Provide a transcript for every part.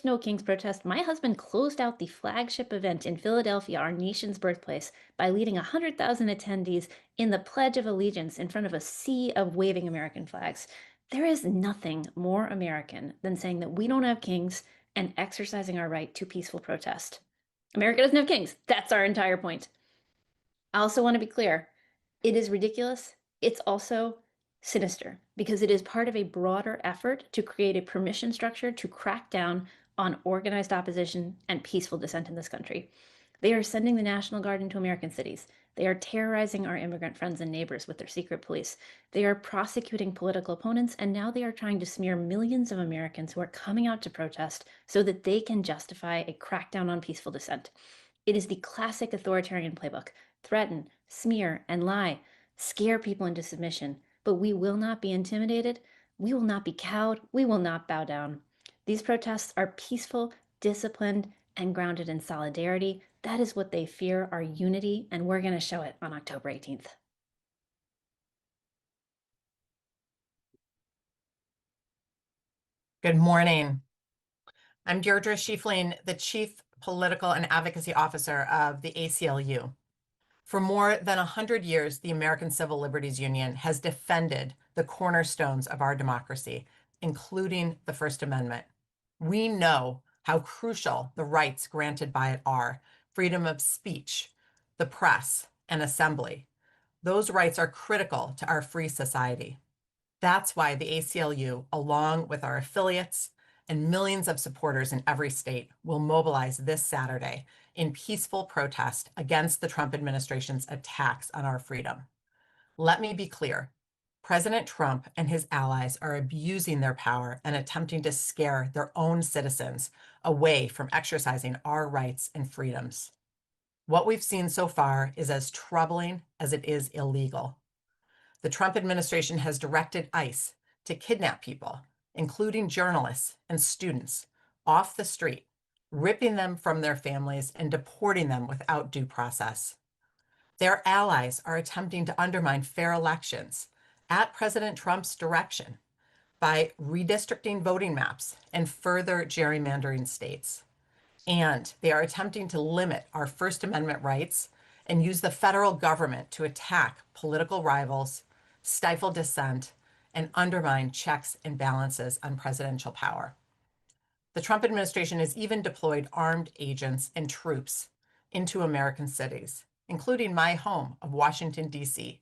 first No Kings protest, my husband closed out the flagship event in Philadelphia, our nation's birthplace, by leading 100,000 attendees in the Pledge of Allegiance in front of a sea of waving American flags. There is nothing more American than saying that we don't have kings and exercising our right to peaceful protest. America doesn't have kings. That's our entire point. I also want to be clear, it is ridiculous. It's also sinister because it is part of a broader effort to create a permission structure to crack down on organized opposition and peaceful dissent in this country. They are sending the National Guard into American cities. They are terrorizing our immigrant friends and neighbors with their secret police. They are prosecuting political opponents, and now they are trying to smear millions of Americans who are coming out to protest so that they can justify a crackdown on peaceful dissent. It is the classic authoritarian playbook: threaten, smear, and lie, scare people into submission. But we will not be intimidated. We will not be cowed. We will not bow down. These protests are peaceful, disciplined, and grounded in solidarity. That is what they fear, our unity, and we're going to show it on October 18th. Good morning. I'm Deirdre Schiefling, the Chief Political and Advocacy Officer of the ACLU. For more than 100 years, the American Civil Liberties Union has defended the cornerstones of our democracy, including the First Amendment. We know how crucial the rights granted by it are: freedom of speech, the press, and assembly. Those rights are critical to our free society. That's why the ACLU, along with our affiliates and millions of supporters in every state, will mobilize this Saturday in peaceful protest against the Trump administration's attacks on our freedom. Let me be clear. President Trump and his allies are abusing their power and attempting to scare their own citizens away from exercising our rights and freedoms. What we've seen so far is as troubling as it is illegal. The Trump administration has directed ICE to kidnap people, including journalists and students, off the street, ripping them from their families and deporting them without due process. Their allies are attempting to undermine fair elections at President Trump's direction by redistricting voting maps and further gerrymandering states. And they are attempting to limit our First Amendment rights and use the federal government to attack political rivals, stifle dissent, and undermine checks and balances on presidential power. The Trump administration has even deployed armed agents and troops into American cities, including my home of Washington, D.C.,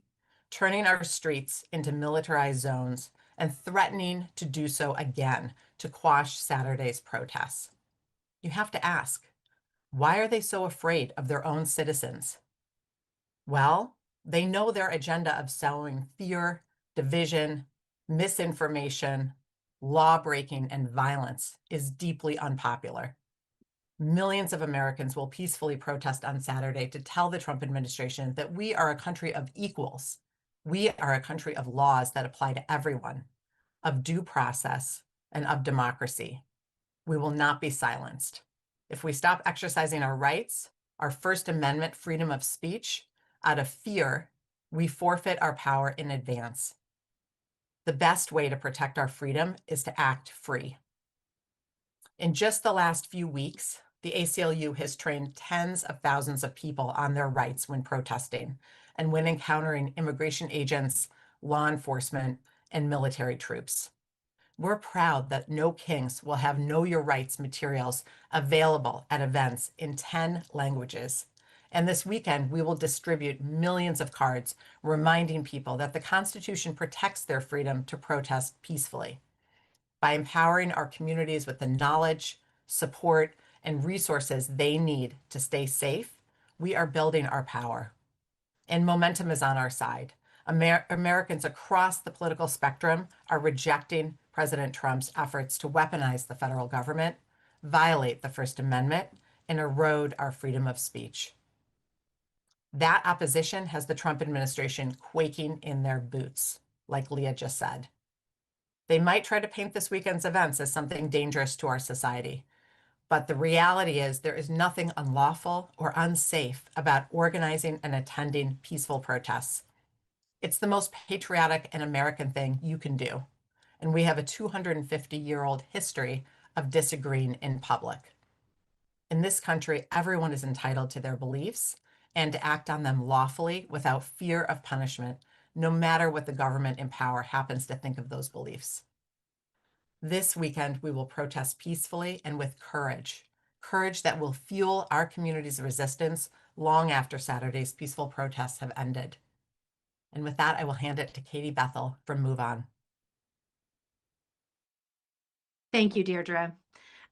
turning our streets into militarized zones and threatening to do so again to quash Saturday's protests. You have to ask, why are they so afraid of their own citizens? Well, they know their agenda of sowing fear, division, misinformation, law breaking, and violence is deeply unpopular. Millions of Americans will peacefully protest on Saturday to tell the Trump administration that we are a country of equals. We are a country of laws that apply to everyone, of due process, and of democracy. We will not be silenced. If we stop exercising our rights, our First Amendment freedom of speech, out of fear, we forfeit our power in advance. The best way to protect our freedom is to act free. In just the last few weeks, the ACLU has trained tens of thousands of people on their rights when protesting and when encountering immigration agents, law enforcement, and military troops. We're proud that No Kings will have Know Your Rights materials available at events in 10 languages. And this weekend, we will distribute millions of cards reminding people that the Constitution protects their freedom to protest peacefully. By empowering our communities with the knowledge, support, and resources they need to stay safe, we are building our power. And momentum is on our side. Americans across the political spectrum are rejecting President Trump's efforts to weaponize the federal government, violate the First Amendment, and erode our freedom of speech. That opposition has the Trump administration quaking in their boots, like Leah just said. They might try to paint this weekend's events as something dangerous to our society, but the reality is there is nothing unlawful or unsafe about organizing and attending peaceful protests. It's the most patriotic and American thing you can do. And we have a 250-year-old history of disagreeing in public. In this country, everyone is entitled to their beliefs and to act on them lawfully without fear of punishment, no matter what the government in power happens to think of those beliefs. This weekend, we will protest peacefully and with courage, courage that will fuel our community's resistance long after Saturday's peaceful protests have ended. And with that, I will hand it to Katie Bethel from Move On. Thank you, Deirdre.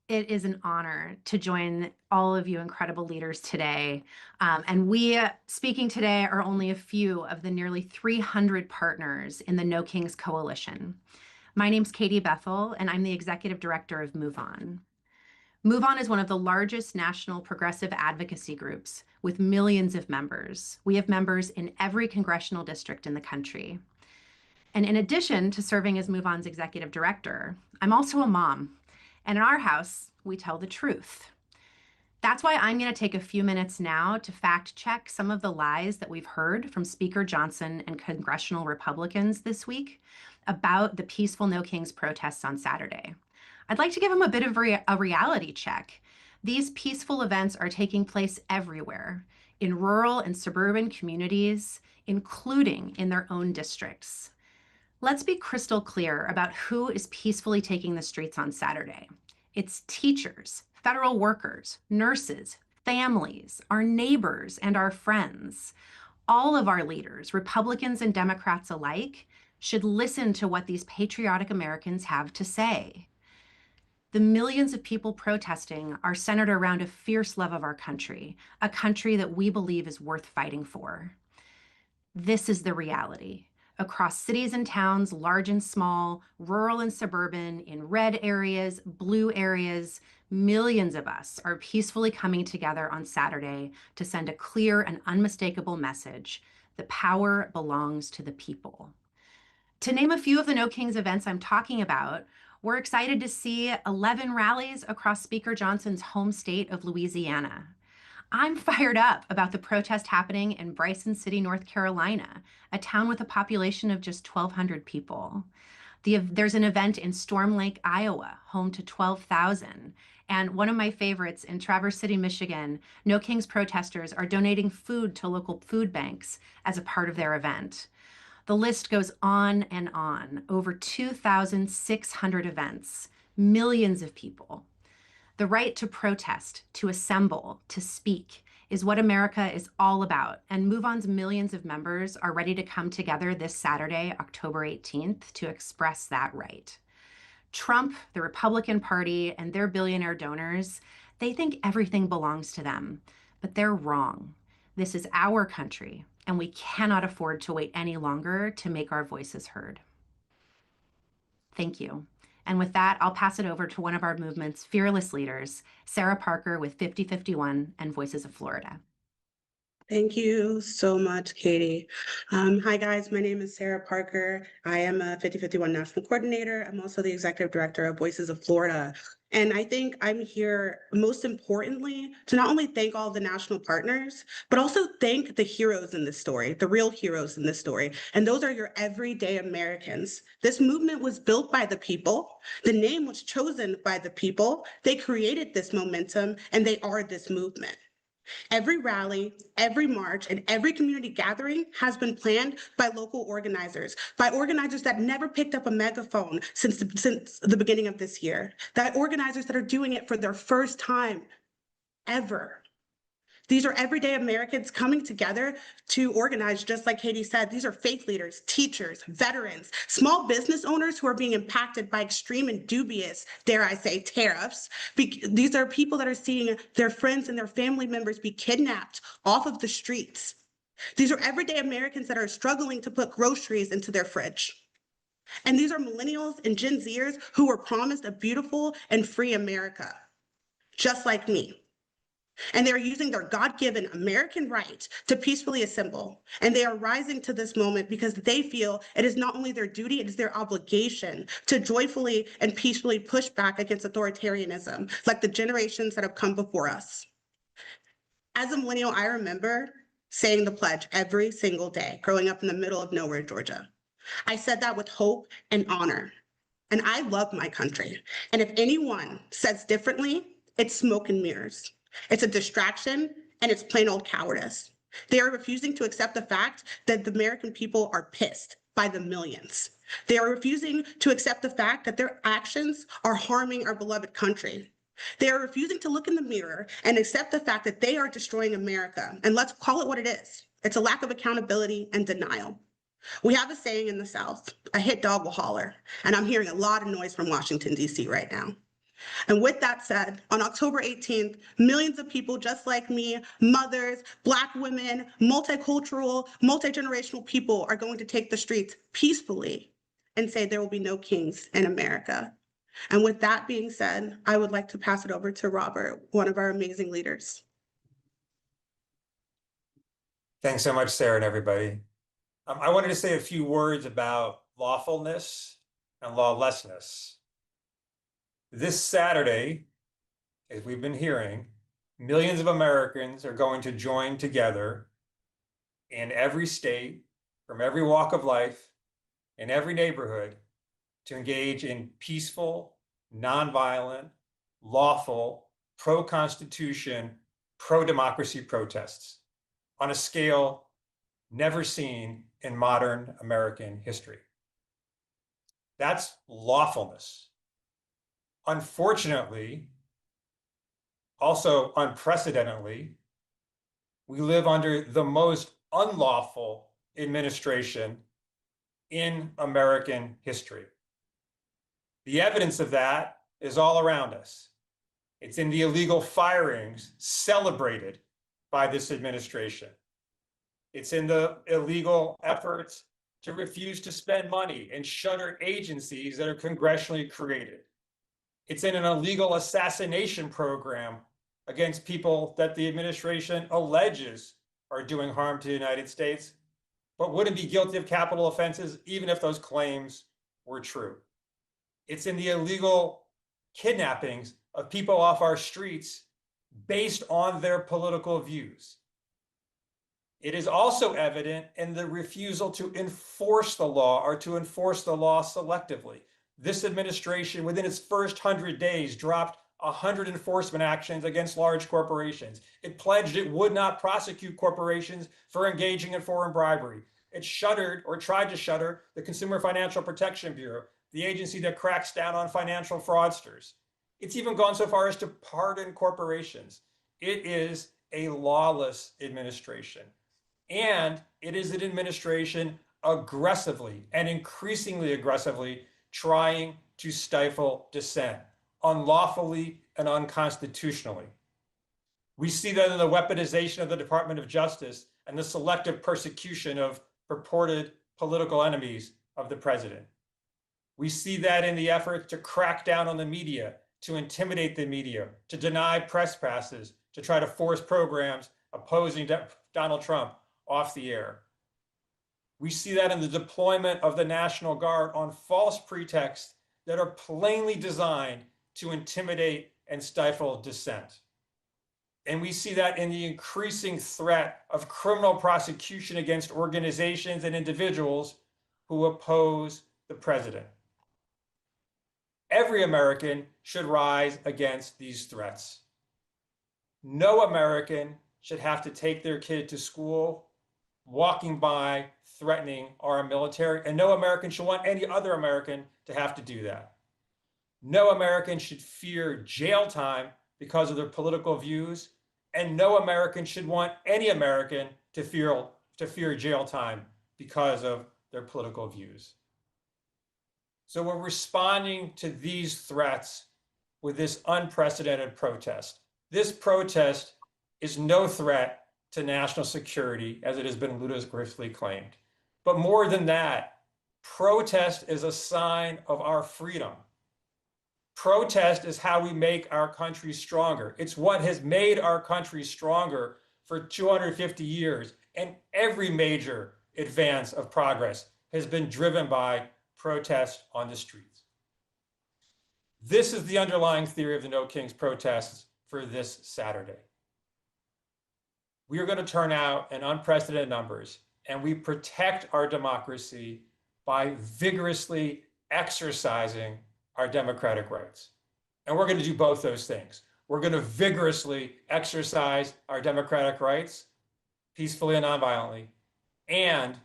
It is an honor to join all of you incredible leaders today. And we, speaking today, are only a few of the nearly 300 partners in the No Kings Coalition. My name's Katie Bethel, and I'm the executive director of Move On. Move On is one of the largest national progressive advocacy groups with millions of members. We have members in every congressional district in the country. And in addition to serving as Move On's executive director, I'm also a mom. And in our house, we tell the truth. That's why I'm going to take a few minutes now to fact check some of the lies that we've heard from Speaker Johnson and congressional Republicans this week about the peaceful No Kings protests on Saturday. I'd like to give them a bit of a reality check. These peaceful events are taking place everywhere, in rural and suburban communities, including in their own districts. Let's be crystal clear about who is peacefully taking the streets on Saturday. It's teachers, federal workers, nurses, families, our neighbors, and our friends. All of our leaders, Republicans and Democrats alike, should listen to what these patriotic Americans have to say. The millions of people protesting are centered around a fierce love of our country, a country that we believe is worth fighting for. This is the reality. Across cities and towns, large and small, rural and suburban, in red areas, blue areas, millions of us are peacefully coming together on Saturday to send a clear and unmistakable message: the power belongs to the people. To name a few of the No Kings events I'm talking about, we're excited to see 11 rallies across Speaker Johnson's home state of Louisiana. I'm fired up about the protest happening in Bryson City, North Carolina, a town with a population of just 1,200 people. There's an event in Storm Lake, Iowa, home to 12,000. And one of my favorites in Traverse City, Michigan, No Kings protesters are donating food to local food banks as a part of their event. The list goes on and on. Over 2,600 events, millions of people. The right to protest, to assemble, to speak is what America is all about. And Move On's millions of members are ready to come together this Saturday, October 18th, to express that right. Trump, the Republican Party, and their billionaire donors, they think everything belongs to them, but they're wrong. This is our country, and we cannot afford to wait any longer to make our voices heard. Thank you. And with that, I'll pass it over to one of our movement's fearless leaders, Sarah Parker with 5051 and Voices of Florida. Thank you so much, Katie. Hi, guys. My name is Sarah Parker. I am a 5051 National Coordinator. I'm also the Executive Director of Voices of Florida. And I think I'm here most importantly to not only thank all the national partners, but also thank the heroes in this story, the real heroes in this story. And those are your everyday Americans. This movement was built by the people. The name was chosen by the people. They created this momentum, and they are this movement. Every rally, every march, and every community gathering has been planned by local organizers, by organizers that never picked up a megaphone since the beginning of this year, that organizers that are doing it for their first time ever. These are everyday Americans coming together to organize, just like Katie said. These are faith leaders, teachers, veterans, small business owners who are being impacted by extreme and dubious, dare I say, tariffs. These are people that are seeing their friends and their family members be kidnapped off of the streets. These are everyday Americans that are struggling to put groceries into their fridge. And these are millennials and Gen Zers who were promised a beautiful and free America, just like me. And they are using their God-given American right to peacefully assemble. And they are rising to this moment because they feel it is not only their duty, it is their obligation to joyfully and peacefully push back against authoritarianism, like the generations that have come before us. As a millennial, I remember saying the pledge every single day growing up in the middle of nowhere, Georgia. I said that with hope and honor. and I love my country. And if anyone says differently, it's smoke and mirrors. It's a distraction, and it's plain old cowardice. They are refusing to accept the fact that the American people are pissed by the millions. They are refusing to accept the fact that their actions are harming our beloved country. They are refusing to look in the mirror and accept the fact that they are destroying America. And let's call it what it is. It's a lack of accountability and denial. We have a saying in the South, a hit dog will holler, and I'm hearing a lot of noise from Washington, D.C. right now. And with that said, on October 18th, millions of people just like me, mothers, Black women, multicultural, multi-generational people are going to take the streets peacefully and say there will be no kings in America. And with that being said, I would like to pass it over to Robert, one of our amazing leaders. Thanks so much, Sarah, and everybody. I wanted to say a few words about lawfulness and lawlessness. This Saturday, as we've been hearing, millions of Americans are going to join together in every state, from every walk of life, in every neighborhood, to engage in peaceful, nonviolent, lawful, pro-Constitution, pro-democracy protests on a scale never seen in modern American history. That's lawfulness. Unfortunately, also unprecedentedly, we live under the most unlawful administration in American history. The evidence of that is all around us. It's in the illegal firings celebrated by this administration. It's in the illegal efforts to refuse to spend money and shutter agencies that are congressionally created. It's in an illegal assassination program against people that the administration alleges are doing harm to the United States, but wouldn't be guilty of capital offenses even if those claims were true. It's in the illegal kidnappings of people off our streets based on their political views. It is also evident in the refusal to enforce the law or to enforce the law selectively. This administration, within its first 100 days, dropped 100 enforcement actions against large corporations. It pledged it would not prosecute corporations for engaging in foreign bribery. It shuttered or tried to shutter the Consumer Financial Protection Bureau, the agency that cracks down on financial fraudsters. It's even gone so far as to pardon corporations. It is a lawless administration. And it is an administration aggressively and increasingly aggressively trying to stifle dissent, unlawfully and unconstitutionally. We see that in the weaponization of the Department of Justice and the selective persecution of purported political enemies of the president. We see that in the effort to crack down on the media, to intimidate the media, to deny press passes, to try to force programs opposing Donald Trump off the air. We see that in the deployment of the National Guard on false pretexts that are plainly designed to intimidate and stifle dissent. And we see that in the increasing threat of criminal prosecution against organizations and individuals who oppose the president. Every American should rise against these threats. No American should have to take their kid to school walking by threatening our military, and no American should want any other American to have to do that. No American should fear jail time because of their political views, and no American should want any American to fear jail time because of their political views. So we're responding to these threats with this unprecedented protest. This protest is no threat to national security, as it has been ludicrously claimed. But more than that, protest is a sign of our freedom. Protest is how we make our country stronger. It's what has made our country stronger for 250 years, and every major advance of progress has been driven by protest on the streets. This is the underlying theory of the No Kings protests for this Saturday. We are going to turn out in unprecedented numbers, and we protect our democracy by vigorously exercising our democratic rights. And we're going to do both those things. We're going to vigorously exercise our democratic rights peacefully and nonviolently, and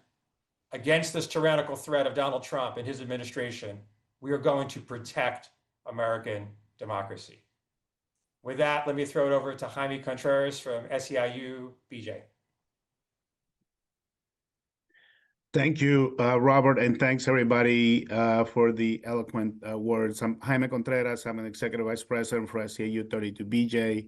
against this tyrannical threat of Donald Trump and his administration, we are going to protect American democracy. With that, let me throw it over to Jaime Contreras from SEIU BJ. Thank you, Robert, and thanks everybody for the eloquent words. I'm Jaime Contreras. I'm an executive vice president for SEIU 32BJ.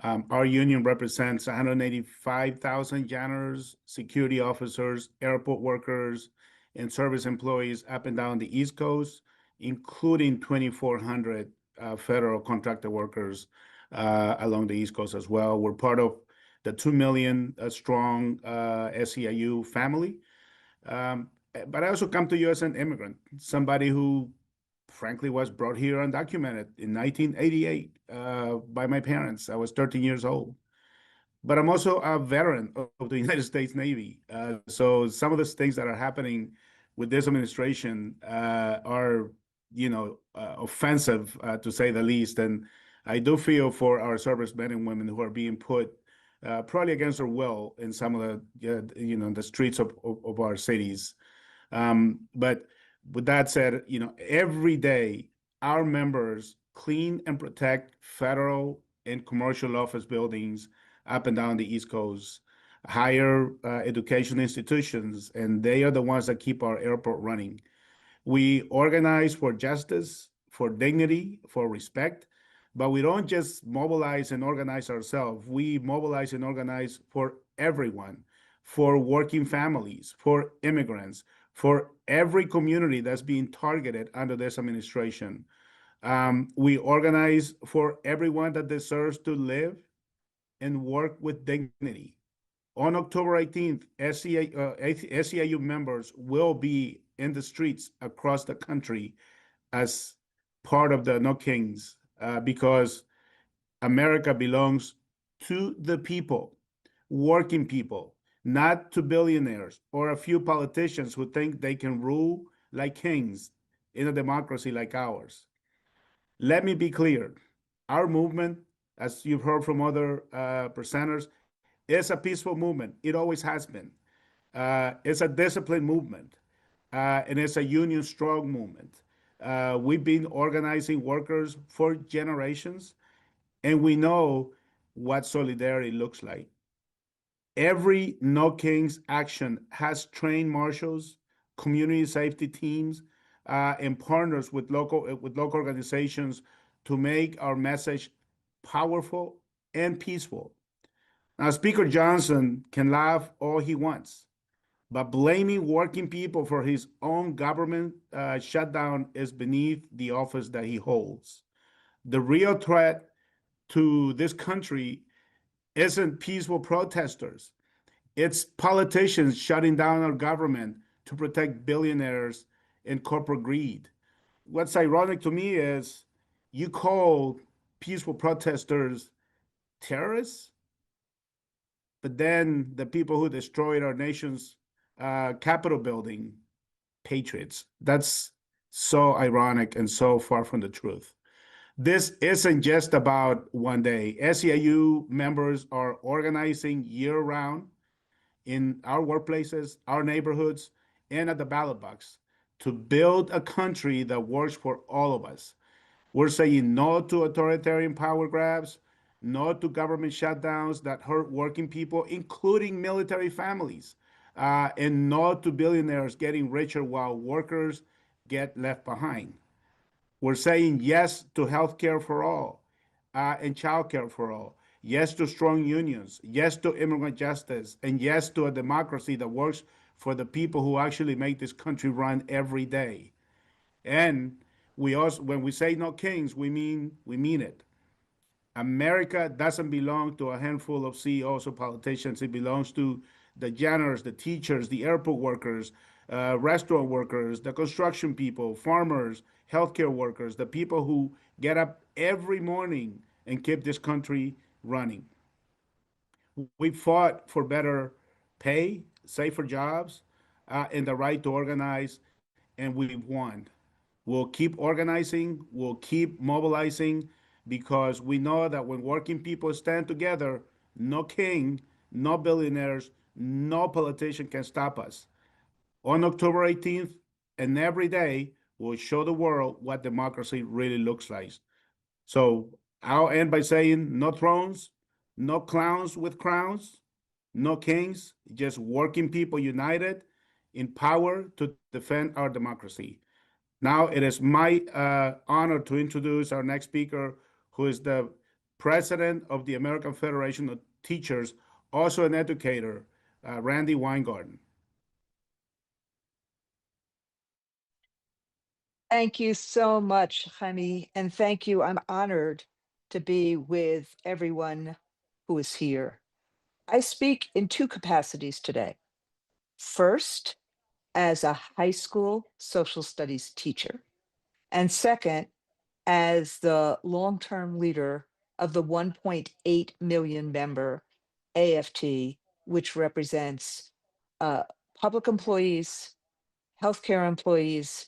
Our union represents 185,000 janitors, security officers, airport workers, and service employees up and down the East Coast, including 2,400 federal contractor workers along the East Coast as well. We're part of the 2 million strong SEIU family. But I also come to you as an immigrant, somebody who frankly was brought here undocumented in 1988 by my parents. I was 13 years old. But I'm also a veteran of the United States Navy. So some of the things that are happening with this administration are, offensive to say the least. And I do feel for our servicemen and women who are being put probably against their will in some of the streets of our cities. But with that said, every day our members clean and protect federal and commercial office buildings up and down the East Coast, higher education institutions, and they are the ones that keep our airport running. We organize for justice, for dignity, for respect, but we don't just mobilize and organize ourselves. We mobilize and organize for everyone, for working families, for immigrants, for every community that's being targeted under this administration. We organize for everyone that deserves to live and work with dignity. On October 18th, SEIU members will be in the streets across the country as part of the No Kings, because America belongs to the people, working people, not to billionaires or a few politicians who think they can rule like kings in a democracy like ours. Let me be clear. Our movement, as you've heard from other presenters, is a peaceful movement. It always has been. It's a disciplined movement, and it's a union strong movement. We've been organizing workers for generations, and we know what solidarity looks like. Every No Kings action has trained marshals, community safety teams, and partners with local organizations to make our message powerful and peaceful. Now, Speaker Johnson can laugh all he wants, but blaming working people for his own government shutdown is beneath the office that he holds. The real threat to this country isn't peaceful protesters. It's politicians shutting down our government to protect billionaires and corporate greed. What's ironic to me is you call peaceful protesters terrorists, but then the people who destroyed our nation's Capitol building, patriots. That's so ironic and so far from the truth. This isn't just about one day. SEIU members are organizing year-round in our workplaces, our neighborhoods, and at the ballot box to build a country that works for all of us. We're saying no to authoritarian power grabs, no to government shutdowns that hurt working people, including military families, and no to billionaires getting richer while workers get left behind. We're saying yes to health care for all and child care for all. Yes to strong unions. Yes to immigrant justice. And yes to a democracy that works for the people who actually make this country run every day. And we also, when we say no kings, we mean it. America doesn't belong to a handful of CEOs or politicians. It belongs to the janitors, the teachers, the airport workers, restaurant workers, the construction people, farmers, healthcare workers, the people who get up every morning and keep this country running. We fought for better pay, safer jobs, and the right to organize, and we've won. We'll keep organizing, we'll keep mobilizing, because we know that when working people stand together, no king, no billionaires, no politician can stop us. On October 18th and every day, we'll show the world what democracy really looks like. So I'll end by saying no thrones, no clowns with crowns, no kings, just working people united in power to defend our democracy. Now it is my honor to introduce our next speaker, who is the president of the American Federation of Teachers, also an educator, Randy Weingarten. Thank you so much, Jaime, and thank you. I'm honored to be with everyone who is here. I speak in two capacities today. First, as a high school social studies teacher, and second, as the long-term leader of the 1.8 million member AFT, which represents public employees, healthcare employees,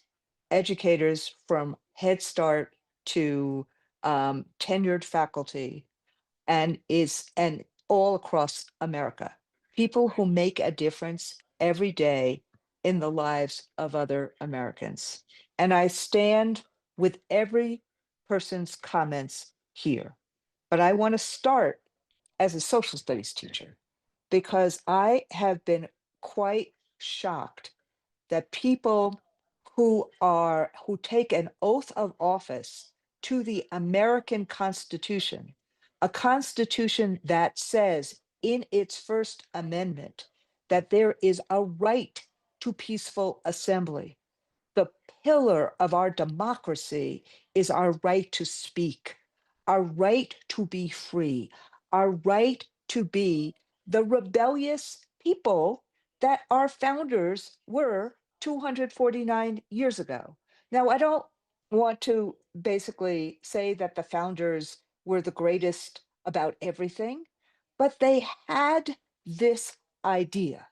educators from Head Start to tenured faculty, and all across America. People who make a difference every day in the lives of other Americans. And I stand with every person's comments here. But I want to start as a social studies teacher, because I have been quite shocked that people who take an oath of office to the American Constitution, a constitution that says in its first amendment that there is a right to peaceful assembly. The pillar of our democracy is our right to speak, our right to be free, our right to be the rebellious people that our founders were 249 years ago. Now, I don't want to basically say that the founders were the greatest about everything, but they had this idea.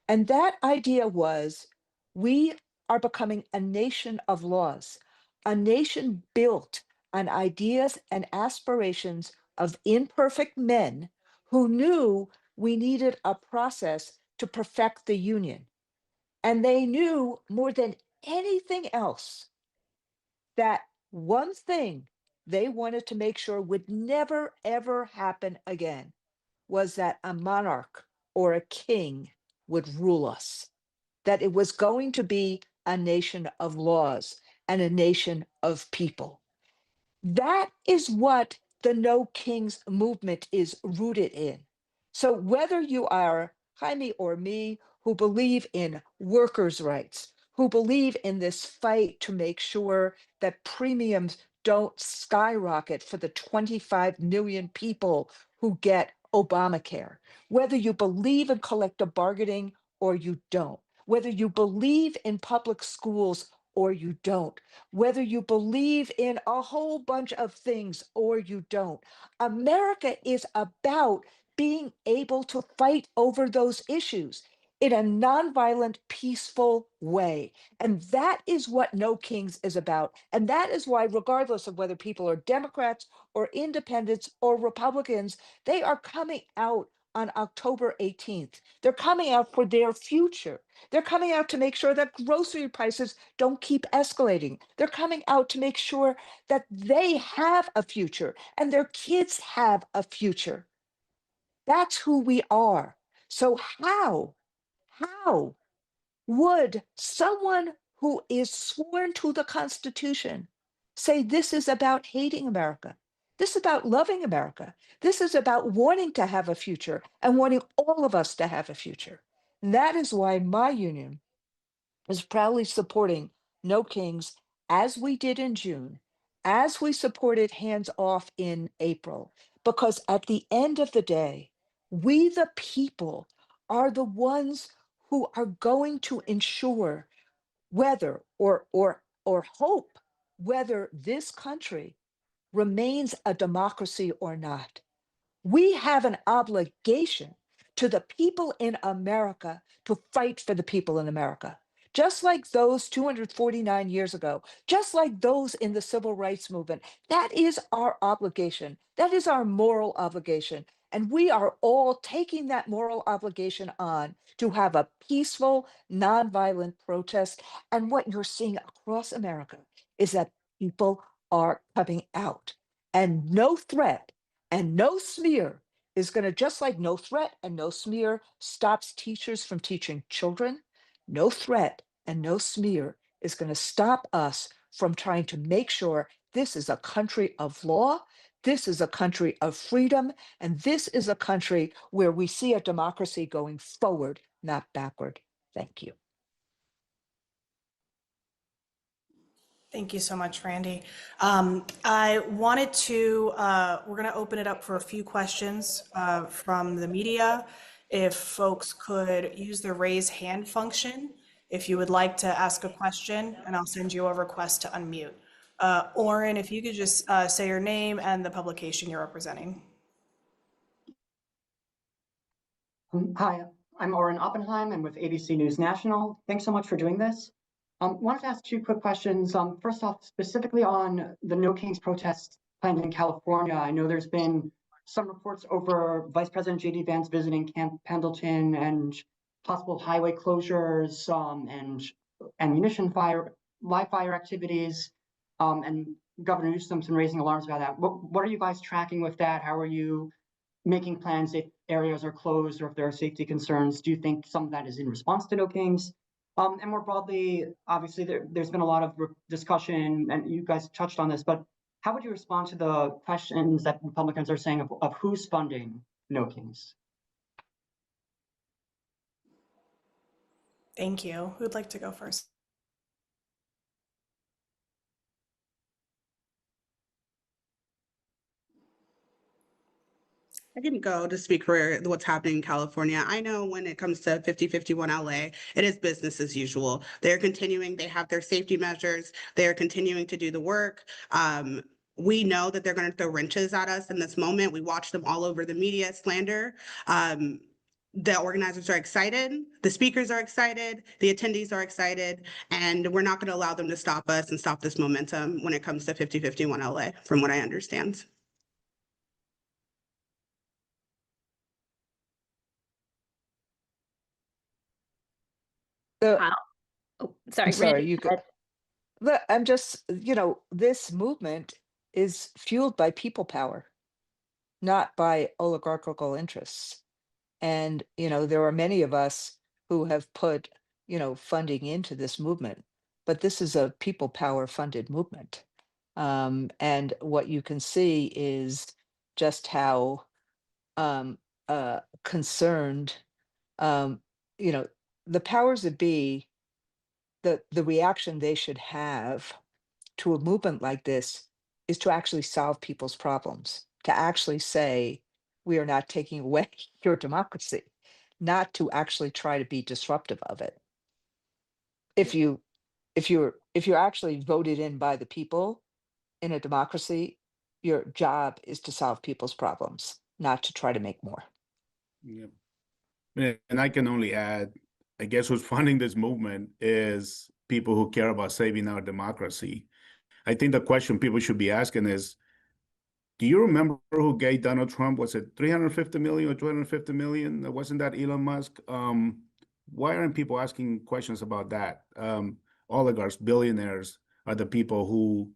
And that idea was, we are becoming a nation of laws, a nation built on ideas and aspirations of imperfect men who knew we needed a process to perfect the union. And they knew more than anything else that one thing they wanted to make sure would never, ever happen again was that a monarch or a king would rule us, that it was going to be a nation of laws and a nation of people. That is what the No Kings movement is rooted in. So whether you are Jaime or me, who believe in workers' rights, who believe in this fight to make sure that premiums don't skyrocket for the 25 million people who get Obamacare, whether you believe in collective bargaining or you don't, whether you believe in public schools or you don't, whether you believe in a whole bunch of things or you don't. America is about being able to fight over those issues in a nonviolent, peaceful way. And that is what No Kings is about. And that is why, regardless of whether people are Democrats or independents or Republicans, they are coming out on October 18th. They're coming out for their future. They're coming out to make sure that grocery prices don't keep escalating. They're coming out to make sure that they have a future and their kids have a future. That's who we are. So how would someone who is sworn to the Constitution say this is about hating America? This is about loving America. This is about wanting to have a future and wanting all of us to have a future. And that is why my union is proudly supporting No Kings, as we did in June, as we supported Hands Off in April, because at the end of the day, we the people are the ones who are going to ensure whether or hope whether this country remains a democracy or not. We have an obligation to the people in America to fight for the people in America, just like those 249 years ago, just like those in the civil rights movement. That is our obligation. That is our moral obligation. And we are all taking that moral obligation on to have a peaceful, nonviolent protest. And what you're seeing across America is that people are coming out, and no threat and no smear is going to, just like no threat and no smear stops teachers from teaching children, no threat and no smear is going to stop us from trying to make sure this is a country of law. This is a country of freedom. And this is a country where we see a democracy going forward, not backward. Thank you. Thank you so much, Randy. I wanted to, we're going to open it up for a few questions from the media. If folks could use the raise hand function, if you would like to ask a question, and I'll send you a request to unmute. Oren, if you could just say your name and the publication you're representing. Hi, I'm Oren Oppenheim. I'm with ABC News National. Thanks so much for doing this. Wanted to ask two quick questions. First off, specifically on the No Kings protests planned in California. I know there's been some reports over Vice President J.D. Vance visiting Camp Pendleton and possible highway closures and ammunition fire, live fire activities, and Governor Newsom's been raising alarms about that. What are you guys tracking with that? How are you making plans if areas are closed or if there are safety concerns? Do you think some of that is in response to No Kings? And more broadly, obviously, there's been a lot of discussion, and you guys touched on this, but how would you respond to the questions that Republicans are saying of who's funding No Kings? Thank you. Who'd like to go first? I can go to speak for what's happening in California. I know when it comes to 5051 LA, it is business as usual. They're continuing, they have their safety measures, they're continuing to do the work. We know that they're going to throw wrenches at us in this moment. We watch them all over the media slander. The organizers are excited, the speakers are excited, the attendees are excited, and we're not going to allow them to stop us and stop this momentum when it comes to 5051 LA, from what I understand. The, Wow. Oh, sorry, I'm sorry, Randy. you go. Look, I'm just, this movement is fueled by people power, not by oligarchical interests. And, there are many of us who have put, funding into this movement, but this is a people power funded movement. And what you can see is just how concerned, um, the powers that be, the reaction they should have to a movement like this is to actually solve people's problems, to actually say, we are not taking away your democracy, not to actually try to be disruptive of it. If you're actually voted in by the people in a democracy, your job is to solve people's problems, not to try to make more. Yeah. And I can only add, I guess who's funding this movement is people who care about saving our democracy. I think the question people should be asking is, do you remember who gave Donald Trump, was it 350 million or 250 million? Wasn't that Elon Musk? Why aren't people asking questions about that? Oligarchs, billionaires are the people who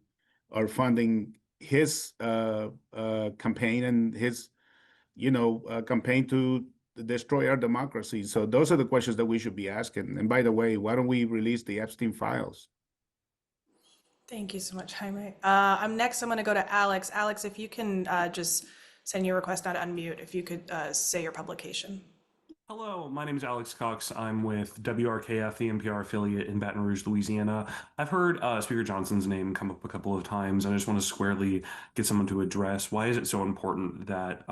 are funding his campaign and his, campaign to destroy our democracy. So those are the questions that we should be asking. And by the way, why don't we release the Epstein files? Thank you so much, Jaime. I'm going to go to Alex. Alex, if you can just send your request not to unmute, if you could say your publication. Hello, my name is Alex Cox. I'm with WRKF, the NPR affiliate in Baton Rouge, Louisiana. I've heard Speaker Johnson's name come up a couple of times, and I just want to squarely get someone to address why is it so important that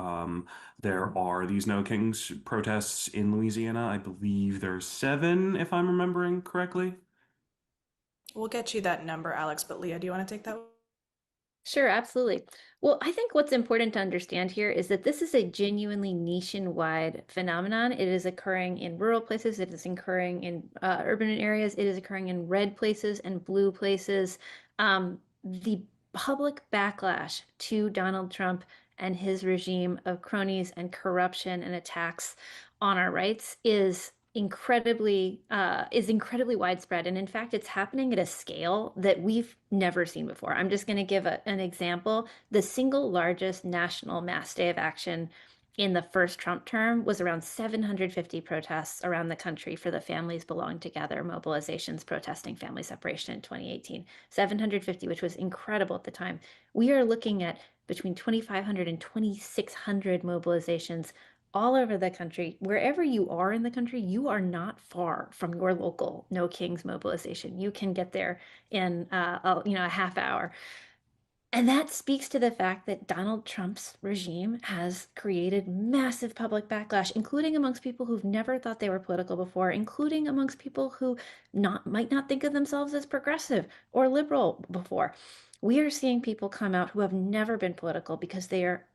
there are these No Kings protests in Louisiana? I believe there are 7, if I'm remembering correctly. We'll get you that number, Alex, but Leah, do you want to take that? Sure, absolutely. Well, I think what's important to understand here is that this is a genuinely nationwide phenomenon. It is occurring in rural places, it is occurring in urban areas, it is occurring in red places and blue places. The public backlash to Donald Trump and his regime of cronies and corruption and attacks on our rights is incredibly widespread, and in fact it's happening at a scale that we've never seen before. I'm just going to give an example. The single largest national mass day of action in the first Trump term was around 750 protests around the country for the Families Belong Together mobilizations protesting family separation in 2018. 750, which was incredible at the time. We are looking at between 2,500 and 2,600 mobilizations all over the country. Wherever you are in the country, you are not far from your local No Kings mobilization. You can get there in a half hour. And that speaks to the fact that Donald Trump's regime has created massive public backlash, including amongst people who've never thought they were political before, including amongst people who might not think of themselves as progressive or liberal before. We are seeing people come out who have never been political because they're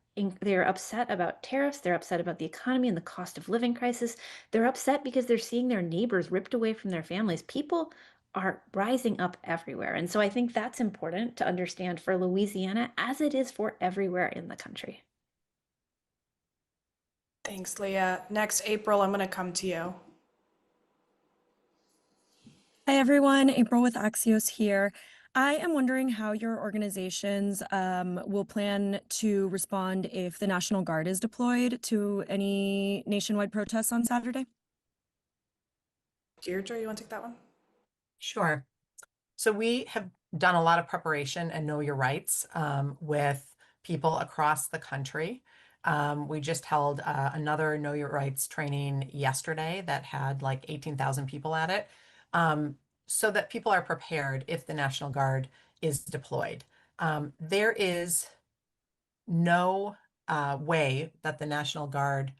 upset about tariffs, they're upset about the economy and the cost of living crisis. They're upset because they're seeing their neighbors ripped away from their families. People are rising up everywhere. And so I think that's important to understand for Louisiana as it is for everywhere in the country. Thanks, Leah. Next, April, I'm going to come to you. Hi, everyone. April with Axios here. I am wondering how your organizations will plan to respond if the National Guard is deployed to any nationwide protests on Saturday. Deirdre, you want to take that one? Sure. So we have done a lot of preparation and know your rights with people across the country. We just held another Know Your Rights training yesterday that had like 18,000 people at it, so that people are prepared if the National Guard is deployed. There is no way that the National Guard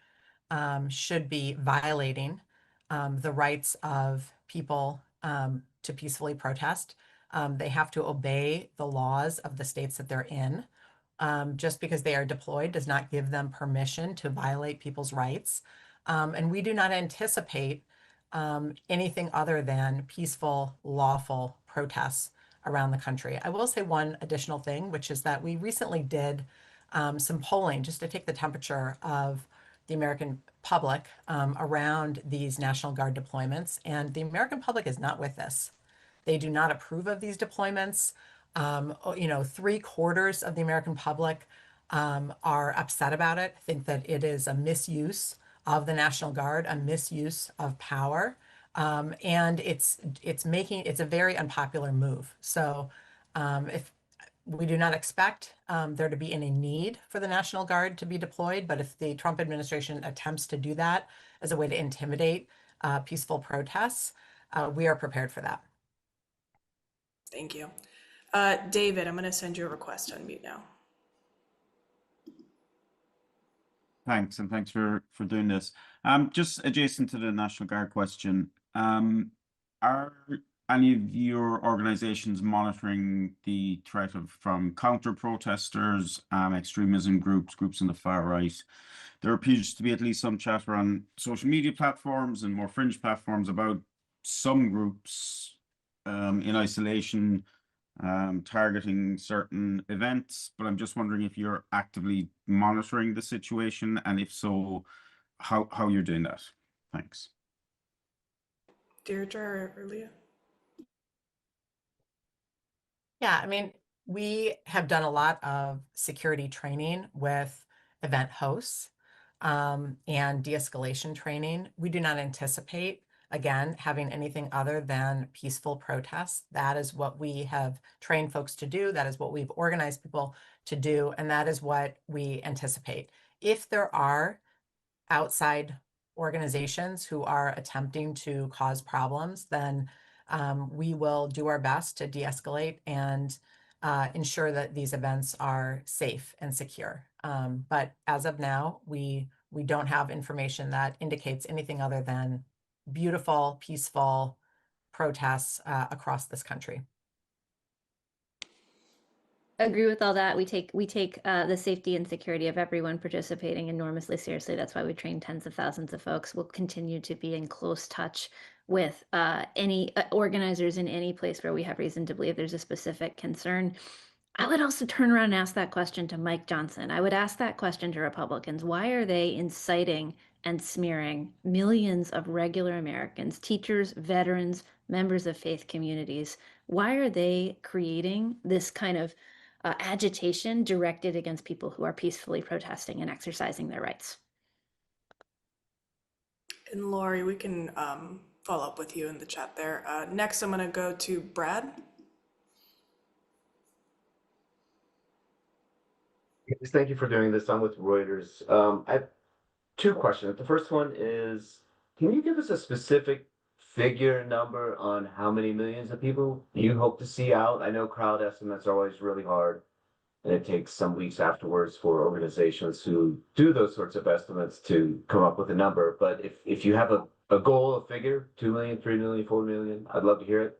should be violating the rights of people to peacefully protest. They have to obey the laws of the states that they're in. Just because they are deployed does not give them permission to violate people's rights. And we do not anticipate anything other than peaceful, lawful protests around the country. I will say one additional thing, which is that we recently did some polling just to take the temperature of the American public around these National Guard deployments, and the American public is not with this. They do not approve of these deployments. 3/4 of the American public are upset about it, think that it is a misuse of the National Guard, a misuse of power, and it's a very unpopular move. So if we do not expect there to be any need for the National Guard to be deployed, but if the Trump administration attempts to do that as a way to intimidate peaceful protests, we are prepared for that. Thank you. David, I'm going to send you a request to unmute now. Thanks, and thanks for doing this. Just adjacent to the National Guard question, are any of your organizations monitoring the threat from counter protesters, extremism groups on the far right? There appears to be at least some chatter on social media platforms and more fringe platforms about some groups in isolation targeting certain events, but I'm just wondering if you're actively monitoring the situation, and if so, how you're doing that. Thanks. Deirdre or Leah? Yeah, I mean, we have done a lot of security training with event hosts and de-escalation training. We do not anticipate, again, having anything other than peaceful protests. That is what we have trained folks to do. That is what we've organized people to do. And that is what we anticipate. If there are outside organizations who are attempting to cause problems, then we will do our best to de-escalate and ensure that these events are safe and secure. But as of now, we don't have information that indicates anything other than beautiful, peaceful protests across this country. Agree with all that. We take the safety and security of everyone participating enormously seriously. That's why we train tens of thousands of folks. We'll continue to be in close touch with any organizers in any place where we have reason to believe there's a specific concern. I would also turn around and ask that question to Mike Johnson. I would ask that question to Republicans. Why are they inciting and smearing millions of regular Americans, teachers, veterans, members of faith communities? Why are they creating this kind of agitation directed against people who are peacefully protesting and exercising their rights? And Lori, we can follow up with you in the chat there. Next, I'm going to go to Brad. Yes, thank you for doing this. I'm with Reuters. I have two questions. The first one is, can you give us a specific figure number on how many millions of people you hope to see out? I know crowd estimates are always really hard, and it takes some weeks afterwards for organizations who do those sorts of estimates to come up with a number. But if you have a goal, a figure, 2 million, 3 million, 4 million, I'd love to hear it.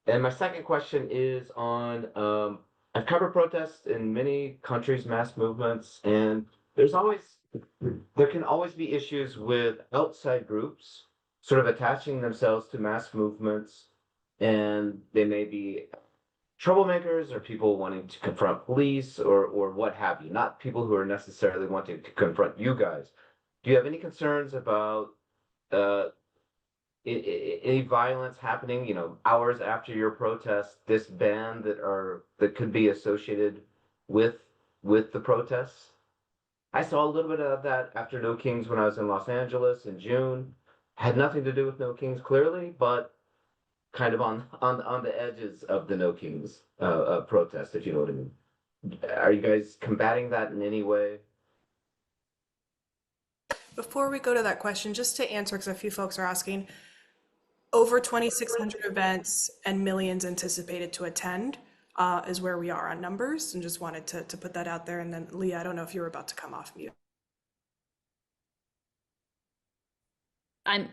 And my second question is on, I've covered protests in many countries, mass movements, and there can always be issues with outside groups sort of attaching themselves to mass movements, and they may be troublemakers or people wanting to confront police or what have you, not people who are necessarily wanting to confront you guys. Do you have any concerns about any violence happening, hours after your protest, this ban that could be associated with the protests? I saw a little bit of that after No Kings when I was in Los Angeles in June. Had nothing to do with No Kings clearly, but kind of on the edges of the No Kings protest, if you know what I mean. Are you guys combating that in any way? Before we go to that question, just to answer, because a few folks are asking, over 2,600 events and millions anticipated to attend is where we are on numbers, and just wanted to put that out there. And then Leah, I don't know if you were about to come off mute.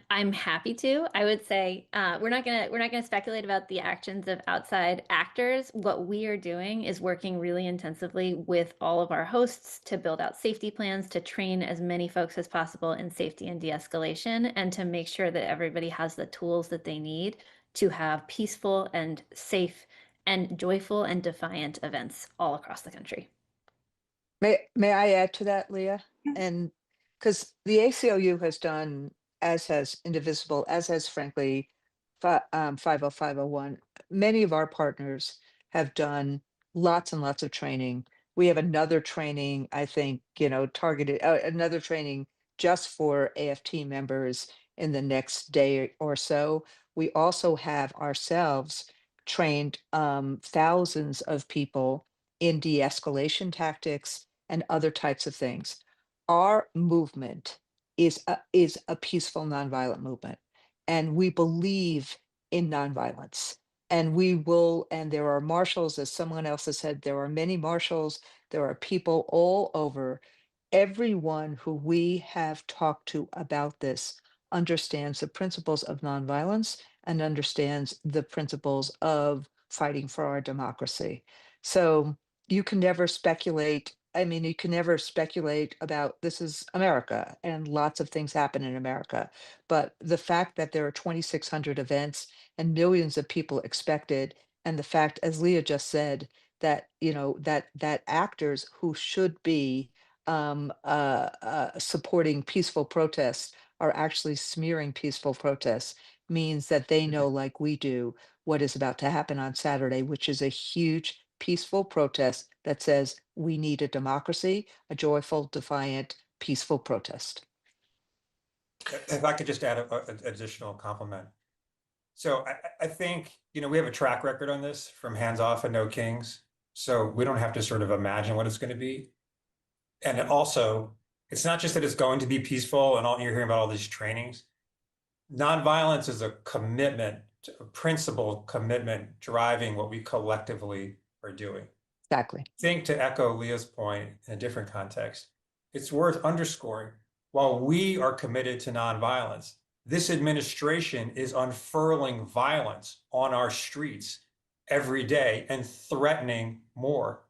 I'm happy to. I would say we're not gonna speculate about the actions of outside actors. What we are doing is working really intensively with all of our hosts to build out safety plans, to train as many folks as possible in safety and de-escalation, and to make sure that everybody has the tools that they need to have peaceful and safe and joyful and defiant events all across the country. May I add to that, Leah? And because the ACLU has done, as has Indivisible, as has frankly 50501, many of our partners have done lots and lots of training. We have another training, I think, targeted, another training just for AFT members in the next day or so. We also have ourselves trained thousands of people in de-escalation tactics and other types of things. Our movement is a peaceful nonviolent movement, and we believe in nonviolence. And we will, and there are marshals, as someone else has said, there are many marshals, there are people all over. Everyone who we have talked to about this understands the principles of nonviolence and understands the principles of fighting for our democracy. So you can never speculate. I mean, you can never speculate about, this is America and lots of things happen in America. But the fact that there are 2,600 events and millions of people expected, and the fact, as Leah just said, that, that actors who should be supporting peaceful protests are actually smearing peaceful protests means that they know, like we do, what is about to happen on Saturday, which is a huge peaceful protest that says we need a democracy, a joyful, defiant, peaceful protest. If I could just add an additional compliment. So I think, we have a track record on this from Hands Off and No Kings. So we don't have to sort of imagine what it's going to be. And also, it's not just that it's going to be peaceful and you're hearing about all these trainings. Nonviolence is a commitment, a principle commitment driving what we collectively are doing. Exactly. I think, to echo Leah's point in a different context, it's worth underscoring, while we are committed to nonviolence, this administration is unfurling violence on our streets every day and threatening more.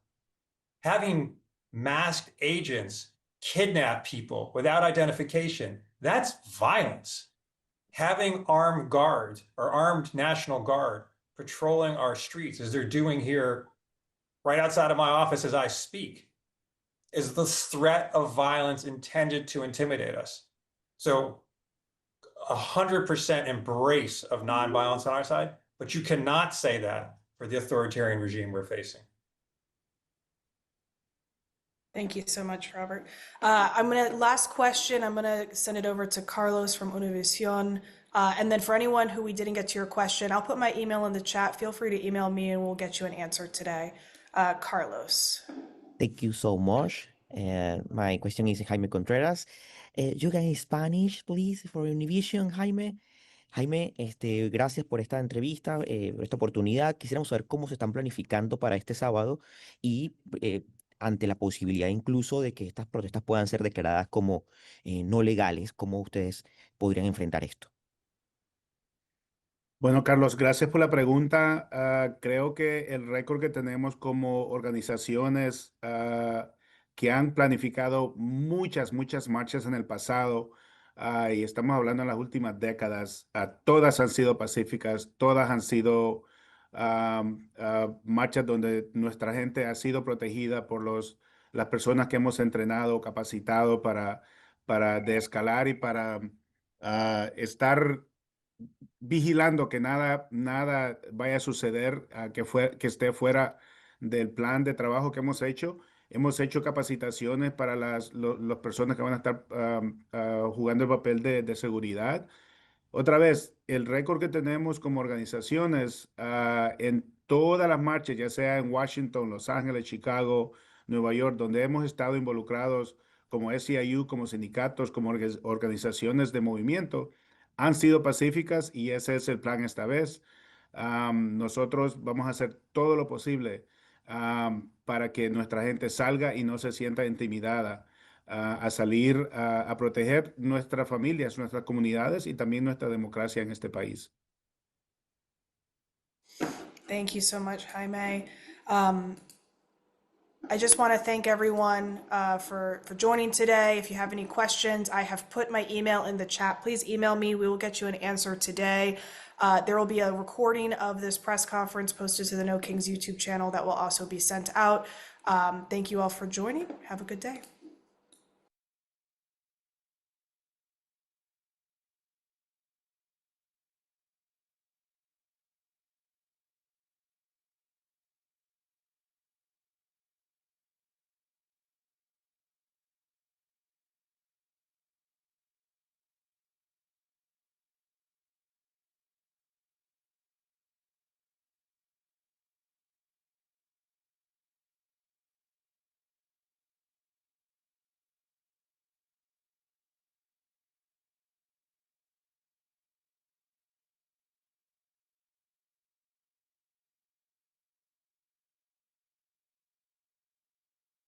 Having masked agents kidnap people without identification, that's violence. Having armed guards or armed National Guard patrolling our streets, as they're doing here right outside of my office as I speak, is the threat of violence intended to intimidate us. So 100% embrace of nonviolence on our side, but you cannot say that for the authoritarian regime we're facing. Thank you so much, Robert. Last question, I'm gonna send it over to Carlos from Univision. And then for anyone who we didn't get to your question, I'll put my email in the chat. Feel free to email me and we'll get you an answer today. Carlos. Thank you so much. And my question is Jaime Contreras. You can Spanish, please, for Univision, Jaime. Jaime, gracias por esta entrevista, por esta oportunidad. Quisiéramos saber cómo se están planificando para este sábado y ante la posibilidad incluso de que estas protestas puedan ser declaradas como no legales, ¿cómo ustedes podrían enfrentar esto? Bueno, Carlos, gracias por la pregunta. Creo que el récord que tenemos como organizaciones que han planificado muchas marchas en el pasado, y estamos hablando en las últimas décadas, todas han sido pacíficas, todas han sido marchas donde nuestra gente ha sido protegida por las personas que hemos entrenado, capacitado para desescalar y para estar vigilando que nada vaya a suceder que esté fuera del plan de trabajo que hemos hecho. Hemos hecho capacitaciones para las personas que van a estar jugando el papel de seguridad. Otra vez, el récord que tenemos como organizaciones en todas las marchas, ya sea en Washington, Los Ángeles, Chicago, Nueva York, donde hemos estado involucrados como SEIU, como sindicatos, como organizaciones de movimiento, han sido pacíficas y ese es el plan esta vez. Nosotros vamos a hacer todo lo posible para que nuestra gente salga y no se sienta intimidada a salir a proteger nuestras familias, nuestras comunidades y también nuestra democracia en este país. Thank you so much, Jaime. I just want to thank everyone for joining today. If you have any questions, I have put my email in the chat. Please email me. We will get you an answer today. There will be a recording of this press conference posted to the No Kings YouTube channel that will also be sent out. Thank you all for joining. Have a good day.